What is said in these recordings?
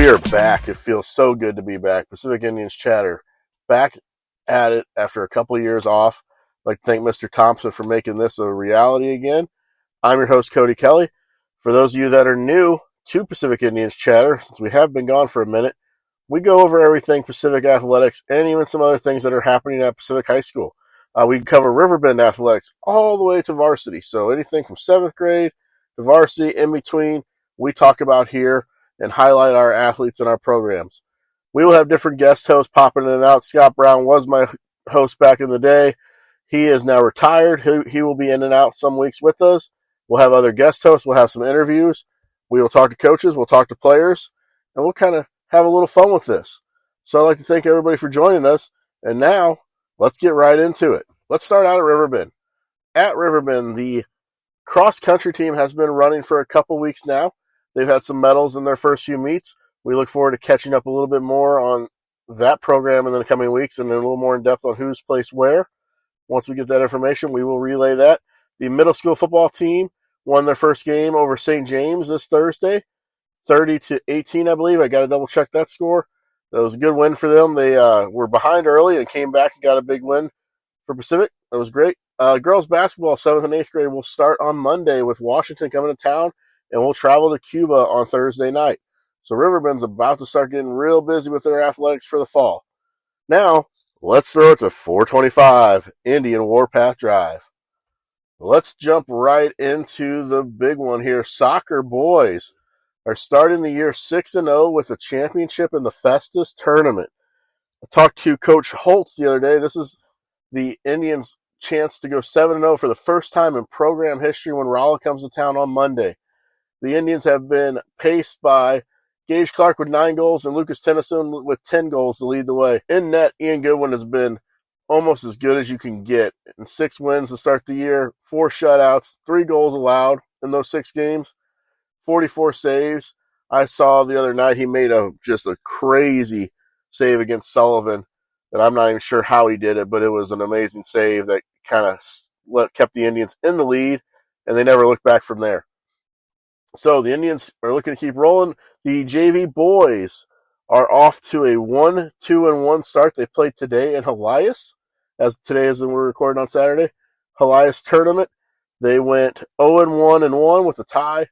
We are back. It feels so good to be back. Pacific Indians Chatter, back at it after a couple of years off. I'd like to thank Mr. Thompson for making this a reality again. I'm your host, Cody Kelly. For those of you that are new to Pacific Indians Chatter, since we have been gone for a minute, we go over everything Pacific Athletics and even some other things that are happening at Pacific High School. We cover Riverbend Athletics all the way to varsity. So anything from 7th grade to varsity, in between, we talk about here and highlight our athletes and our programs. We will have different guest hosts popping in and out. Scott Brown was my host back in the day. He is now retired. He will be in and out some weeks with us. We'll have other guest hosts. We'll have some interviews. We will talk to coaches. We'll talk to players. And we'll kind of have a little fun with this. So I'd like to thank everybody for joining us. And now, let's get right into it. Let's start out at Riverbend. At Riverbend, the cross-country team has been running for a couple weeks now. They've had some medals in their first few meets. We look forward to catching up a little bit more on that program in the coming weeks and then a little more in depth on who's placed where. Once we get that information, we will relay that. The middle school football team won their first game over St. James this Thursday, 30-18, I believe. I got to double check that score. That was a good win for them. They were behind early and came back and got a big win for Pacific. That was great. Girls basketball, 7th and 8th grade, will start on Monday with Washington coming to town, and we'll travel to Cuba on Thursday night. So Riverbend's about to start getting real busy with their athletics for the fall. Now, let's throw it to 425 Indian Warpath Drive. Let's jump right into the big one here. Soccer boys are starting the year 6-0 with a championship in the Festus tournament. I talked to Coach Holtz the other day. This is the Indians' chance to go 7-0 for the first time in program history when Rolla comes to town on Monday. The Indians have been paced by Gage Clark with 9 goals and Lucas Tennyson with 10 goals to lead the way. In net, Ian Goodwin has been almost as good as you can get. In 6 wins to start the year, 4 shutouts, 3 goals allowed in those 6 games, 44 saves. I saw the other night he made just a crazy save against Sullivan that I'm not even sure how he did it, but it was an amazing save that kind of kept the Indians in the lead, and they never looked back from there. So the Indians are looking to keep rolling. The JV boys are off to a 1-2-1 start. They played today in Helias, as today is when we're recording on Saturday. Helias tournament. They went 0-1-1 with a tie.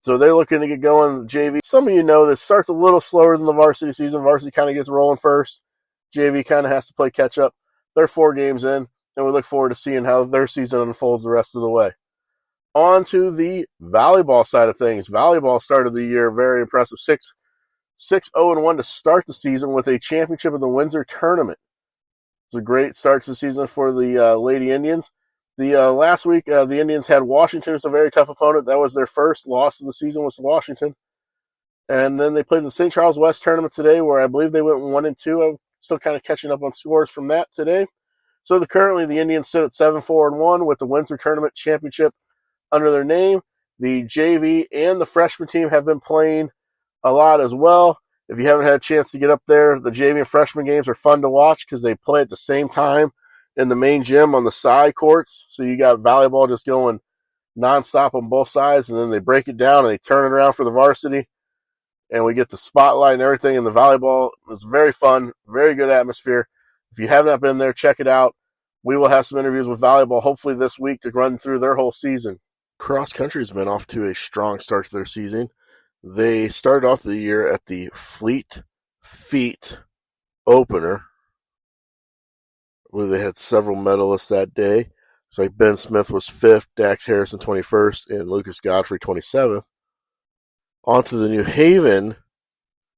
So they're looking to get going. JV, some of you know this starts a little slower than the varsity season. Varsity kind of gets rolling first. JV kind of has to play catch up. They're 4 games in, and we look forward to seeing how their season unfolds the rest of the way. On to the volleyball side of things. Volleyball started the year very impressive. 6-0-1 to start the season with a championship in the Windsor tournament. It's a great start to the season for the Lady Indians. The last week, the Indians had Washington as a very tough opponent. That was their first loss of the season was Washington. And then they played in the St. Charles West tournament today, where I believe they went 1-2. I'm still kind of catching up on scores from that today. So currently the Indians sit at 7-4-1 with the Windsor tournament championship under their name. The JV and the freshman team have been playing a lot as well. If you haven't had a chance to get up there, the JV and freshman games are fun to watch because they play at the same time in the main gym on the side courts. So you got volleyball just going nonstop on both sides, and then they break it down and they turn it around for the varsity. And we get the spotlight and everything in the volleyball. It's very fun, very good atmosphere. If you have not been there, check it out. We will have some interviews with volleyball hopefully this week to run through their whole season. Cross country's been off to a strong start to their season. They started off the year at the Fleet Feet opener, where they had several medalists that day. It's like Ben Smith was 5th, Dax Harrison 21st, and Lucas Godfrey 27th. On to the New Haven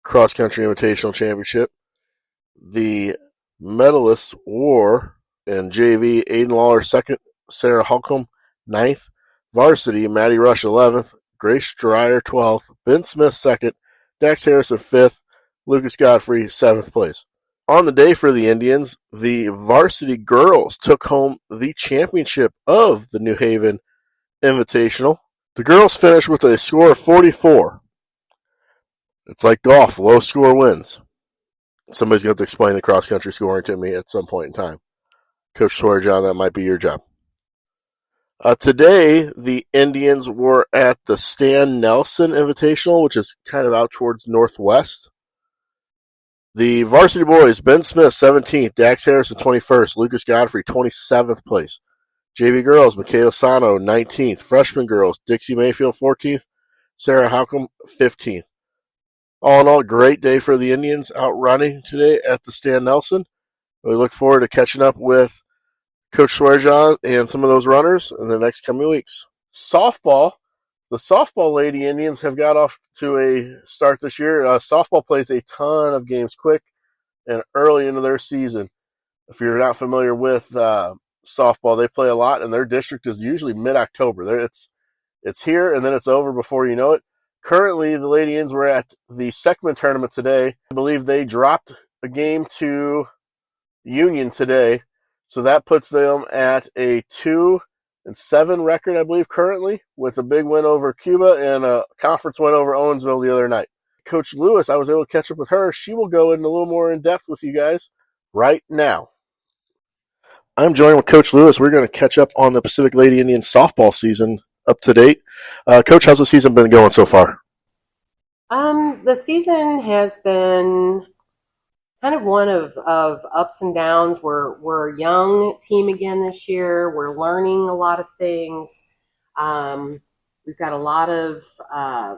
Cross Country Invitational Championship. The medalists were in JV, Aiden Lawler 2nd, Sarah Holcomb 9th, varsity, Maddie Rush 11th, Grace Dreyer 12th, Ben Smith 2nd, Dax Harrison 5th, Lucas Godfrey 7th place. On the day for the Indians, the varsity girls took home the championship of the New Haven Invitational. The girls finished with a score of 44. It's like golf, low score wins. Somebody's going to have to explain the cross-country scoring to me at some point in time. Coach Sawyer John, that might be your job. Today, the Indians were at the Stan Nelson Invitational, which is kind of out towards Northwest. The varsity boys, Ben Smith, 17th, Dax Harrison, 21st, Lucas Godfrey, 27th place. JV girls, Michaela Sano, 19th. Freshman girls, Dixie Mayfield, 14th. Sarah Halcomb, 15th. All in all, great day for the Indians out running today at the Stan Nelson. We look forward to catching up with Coach Swearjaw and some of those runners in the next coming weeks. Softball. The softball Lady Indians have got off to a start this year. Softball plays a ton of games quick and early into their season. If you're not familiar with softball, they play a lot, and their district is usually mid-October. It's here, and then it's over before you know it. Currently, the Lady Indians were at the Seckman tournament today. I believe they dropped a game to Union today, so that puts them at a 2-7 record, I believe, currently, with a big win over Cuba and a conference win over Owensville the other night. Coach Lewis, I was able to catch up with her. She will go in a little more in depth with you guys right now. I'm joined with Coach Lewis. We're going to catch up on the Pacific Lady Indians softball season up to date. Coach, how's the season been going so far? The season has been kind of one of ups and downs. We're a young team again this year. We're learning a lot of things. We've got a lot of, I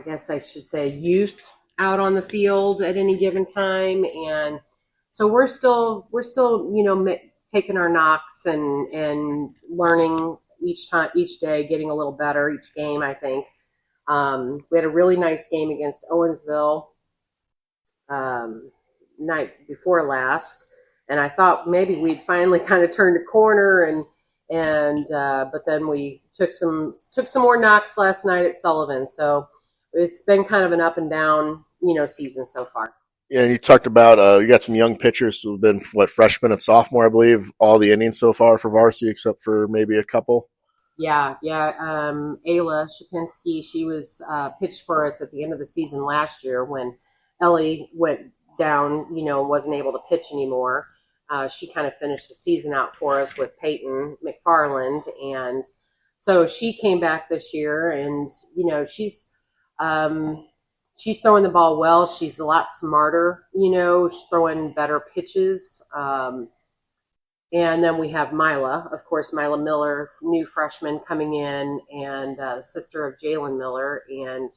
guess I should say youth out on the field at any given time. And so we're still, taking our knocks and learning each day, getting a little better each game, I think. We had a really nice game against Owensville night before last, and I thought maybe we'd finally kind of turned a corner, but then we took some more knocks last night at Sullivan. So it's been kind of an up and down, season so far. Yeah, you talked about you got some young pitchers who've been freshmen and sophomore, I believe. All the Indians so far for varsity, except for maybe a couple. Yeah. Ayla Shapinski, she was pitched for us at the end of the season last year when Ellie went down, wasn't able to pitch anymore. She kind of finished the season out for us with Peyton McFarland. And so she came back this year, and, she's throwing the ball well. She's a lot smarter, she's throwing better pitches. And then we have Mila, of course, Mila Miller, new freshman coming in, and sister of Jalen Miller. And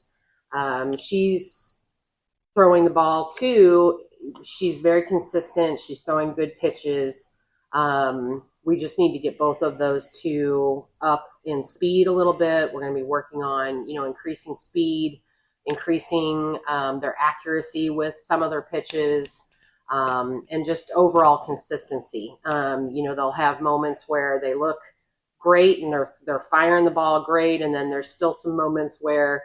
she's throwing the ball too. She's very consistent. She's throwing good pitches. We just need to get both of those two up in speed a little bit. We're going to be working on, increasing speed, increasing their accuracy with some of their pitches. And just overall consistency. They'll have moments where they look great and they're firing the ball great, and then there's still some moments where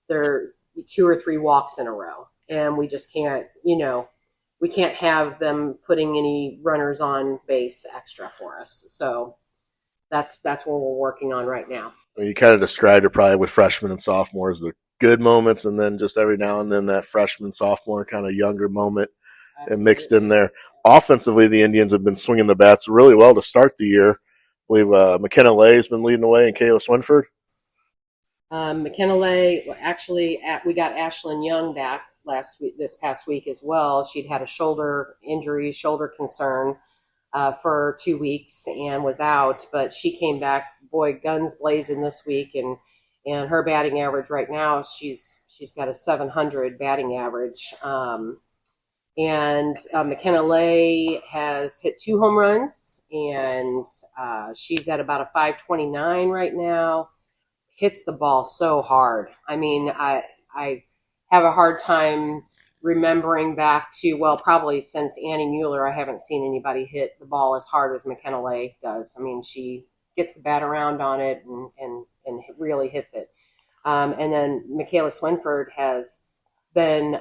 they're 2 or 3 walks in a row, and we just can't, we can't have them putting any runners on base extra for us. So that's what we're working on right now. You kind of described it probably with freshmen and sophomores, the good moments, and then just every now and then that freshman, sophomore kind of younger moment. Absolutely. And mixed in there. Offensively, the Indians have been swinging the bats really well to start the year. I believe McKenna Lay has been leading the way, and Kayla Swinford. McKenna Lay, actually, we got Ashlyn Young back this past week as well. She'd had a shoulder injury, shoulder concern for 2 weeks and was out, but she came back, boy, guns blazing this week, and her batting average right now, she's got a 700 batting average. And McKenna Lay has hit 2 home runs, and she's at about a 529 right now. Hits the ball so hard. I mean, I have a hard time remembering back to, probably since Annie Mueller, I haven't seen anybody hit the ball as hard as McKenna Lay does. I mean, she gets the bat around on it and really hits it. And then Michaela Swinford has been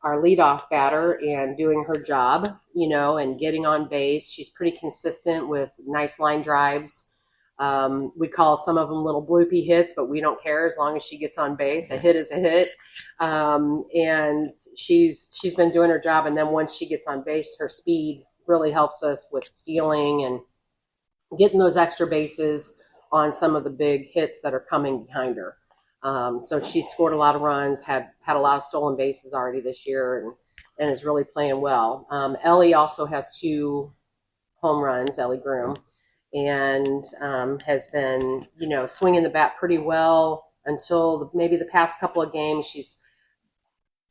our leadoff batter and doing her job, and getting on base. She's pretty consistent with nice line drives. We call some of them little bloopy hits, but we don't care as long as she gets on base. A hit is a hit. And she's been doing her job. And then once she gets on base, her speed really helps us with stealing getting those extra bases on some of the big hits that are coming behind her. So she scored a lot of runs, had a lot of stolen bases already this year, and is really playing well. Ellie also has 2 home runs, Ellie Groom, and has been, swinging the bat pretty well until maybe the past couple of games. She's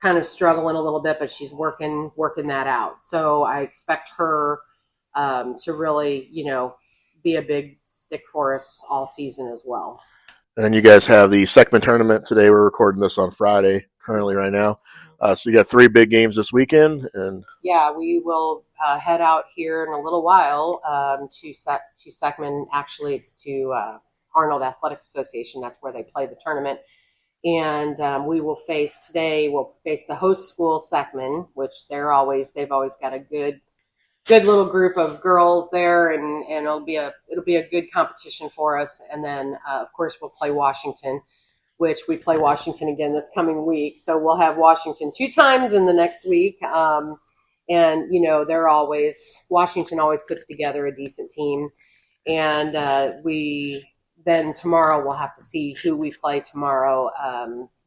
kind of struggling a little bit, but she's working that out. So I expect her to really, be a big stick for us all season as well. And then you guys have the Seckman tournament today. We're recording this on Friday, currently right now. So you got 3 big games this weekend, and yeah, we will head out here in a little while to Seckman. Actually, it's to Arnold Athletic Association. That's where they play the tournament. And we will face we'll face the host school, Seckman, which they've always got a good little group of girls there, and it'll be a good competition for us. And then of course we'll play Washington, which we play Washington again this coming week. So we'll have Washington 2 times in the next week. And Washington always puts together a decent team. And then tomorrow we'll have to see who we play tomorrow,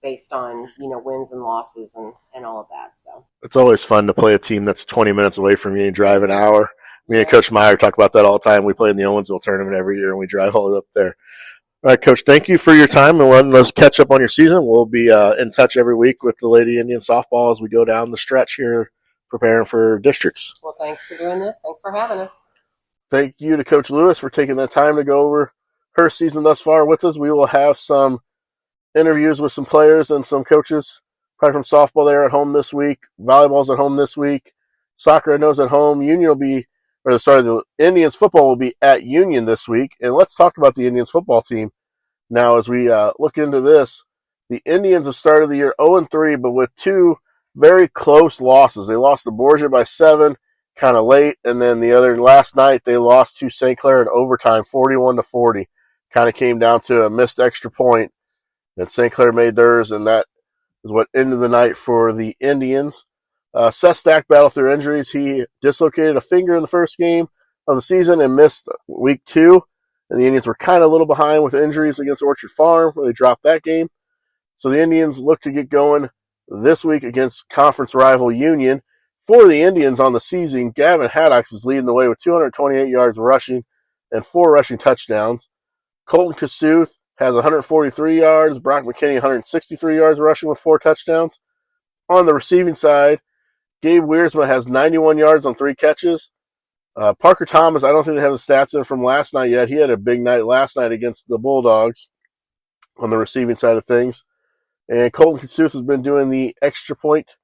based on, wins and losses and all of that. So it's always fun to play a team that's 20 minutes away from you and drive an hour. Me and Coach Meyer talk about that all the time. We play in the Owensville tournament every year, and we drive all the way up there. All right, Coach, thank you for your time and letting us catch up on your season. We'll be in touch every week with the Lady Indian softball as we go down the stretch here preparing for districts. Well, thanks for doing this. Thanks for having us. Thank you to Coach Lewis for taking the time to go over her season thus far with us. We will have some interviews with some players and some coaches, probably from softball there at home this week. Volleyball's at home this week. Soccer, I know, is at home. The Indians football will be at Union this week. And let's talk about the Indians football team now as we look into this. The Indians have started the year 0-3, but with 2 very close losses. They lost to Borgia by 7, kind of late, and then last night they lost to St. Clair in overtime, 41-40. Kind of came down to a missed extra point, and St. Clair made theirs, and that is what ended the night for the Indians. Seth Stack battled through injuries. He dislocated a finger in the first game of the season and missed week 2. And the Indians were kind of a little behind with injuries against Orchard Farm, where they dropped that game. So the Indians look to get going this week against conference rival Union. For the Indians on the season, Gavin Haddox is leading the way with 228 yards rushing and 4 rushing touchdowns. Colton Kasuth has 143 yards. Brock McKinney, 163 yards rushing with 4 touchdowns. On the receiving side, Gabe Wiersma has 91 yards on 3 catches. Parker Thomas, I don't think they have the stats in from last night yet. He had a big night last night against the Bulldogs on the receiving side of things. And Colton Kasuth has been doing the extra point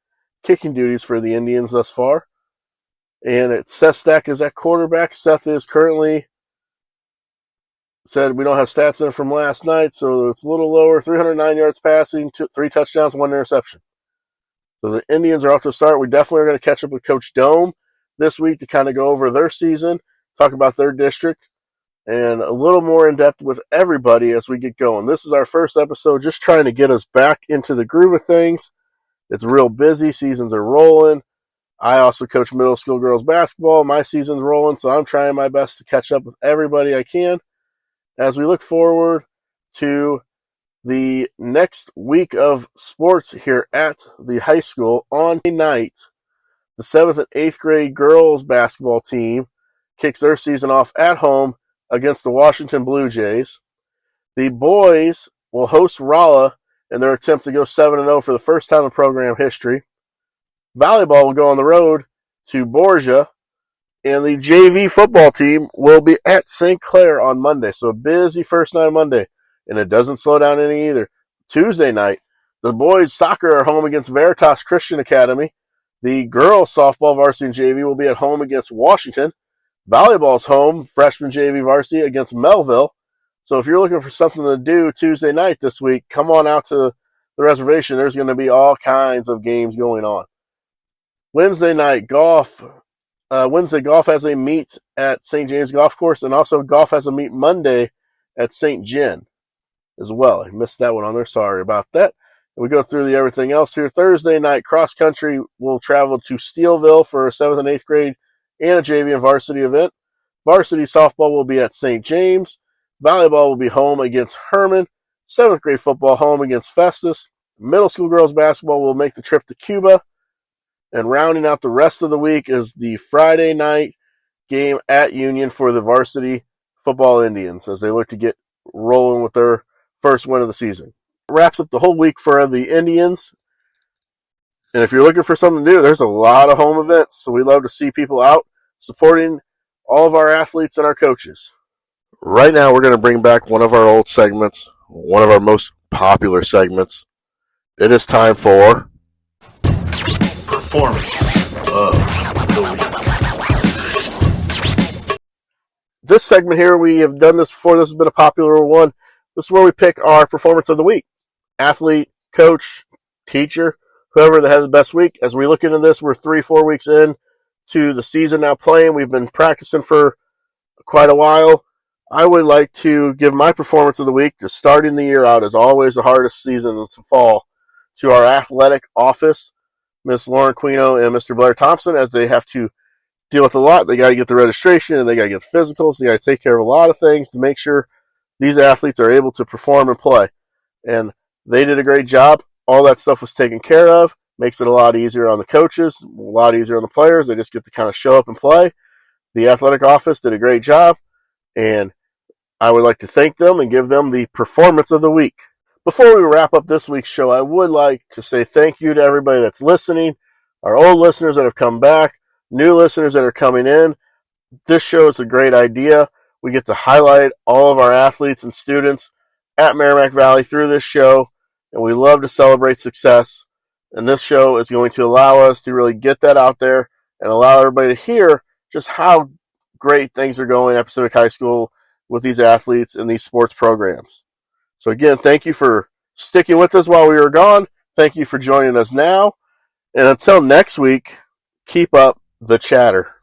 kicking duties for the Indians thus far. And it's Seth Stack is at quarterback. Seth is currently said we don't have stats in from last night, so it's a little lower. 309 yards passing, 3 touchdowns, 1 interception. So the Indians are off to a start. We definitely are going to catch up with Coach Dome this week to kind of go over their season, talk about their district, and a little more in depth with everybody as we get going. This is our first episode, just trying to get us back into the groove of things. It's real busy. Seasons are rolling. I also coach middle school girls basketball. My season's rolling, so I'm trying my best to catch up with everybody I can as we look forward to the next week of sports here at the high school. On night, the 7th and 8th grade girls basketball team kicks their season off at home against the Washington Blue Jays. The boys will host Rolla in their attempt to go 7-0 for the first time in program history. Volleyball will go on the road to Borgia, and the JV football team will be at St. Clair on Monday. So a busy first night of Monday, and it doesn't slow down any either. Tuesday night, the boys soccer are home against Veritas Christian Academy. The girls softball varsity and JV will be at home against Washington. Volleyball's home, freshman JV varsity against Melville. So if you're looking for something to do Tuesday night this week, come on out to the reservation. There's going to be all kinds of games going on. Wednesday night, golf. Wednesday, golf has a meet at St. James Golf Course, and also golf has a meet Monday at St. Jen as well. I missed that one on there. Sorry about that. And we go through everything else here. Thursday night, cross country will travel to Steelville for a 7th and 8th grade and a JV and varsity event. Varsity softball will be at St. James. Volleyball will be home against Herman. 7th grade football home against Festus. Middle school girls basketball will make the trip to Cuba. And rounding out the rest of the week is the Friday night game at Union for the varsity football Indians as they look to get rolling with their first win of the season. Wraps up the whole week for the Indians. And if you're looking for something to do, there's a lot of home events. So we love to see people out supporting all of our athletes and our coaches. Right now, we're going to bring back one of our old segments, one of our most popular segments. It is time for Performance of the Week. This segment here, we have done this before. This has been a popular one. This is where we pick our performance of the week. Athlete, coach, teacher, whoever that has the best week. As we look into this, we're 3-4 weeks in to the season now playing. We've been practicing for quite a while. I would like to give my performance of the week, just starting the year out as always the hardest season is the fall, to our athletic office, Miss Lauren Quino and Mr. Blair Thompson, as they have to deal with a lot. They got to get the registration and they got to get the physicals. They got to take care of a lot of things to make sure these athletes are able to perform and play. And they did a great job. All that stuff was taken care of. Makes it a lot easier on the coaches, a lot easier on the players. They just get to kind of show up and play. The athletic office did a great job, and I would like to thank them and give them the performance of the week. Before we wrap up this week's show, I would like to say thank you to everybody that's listening, our old listeners that have come back, new listeners that are coming in. This show is a great idea. We get to highlight all of our athletes and students at Merrimack Valley through this show, and we love to celebrate success. And this show is going to allow us to really get that out there and allow everybody to hear just how great things are going at Pacific High School with these athletes and these sports programs. So again, thank you for sticking with us while we were gone. Thank you for joining us now. And until next week, keep up the chatter.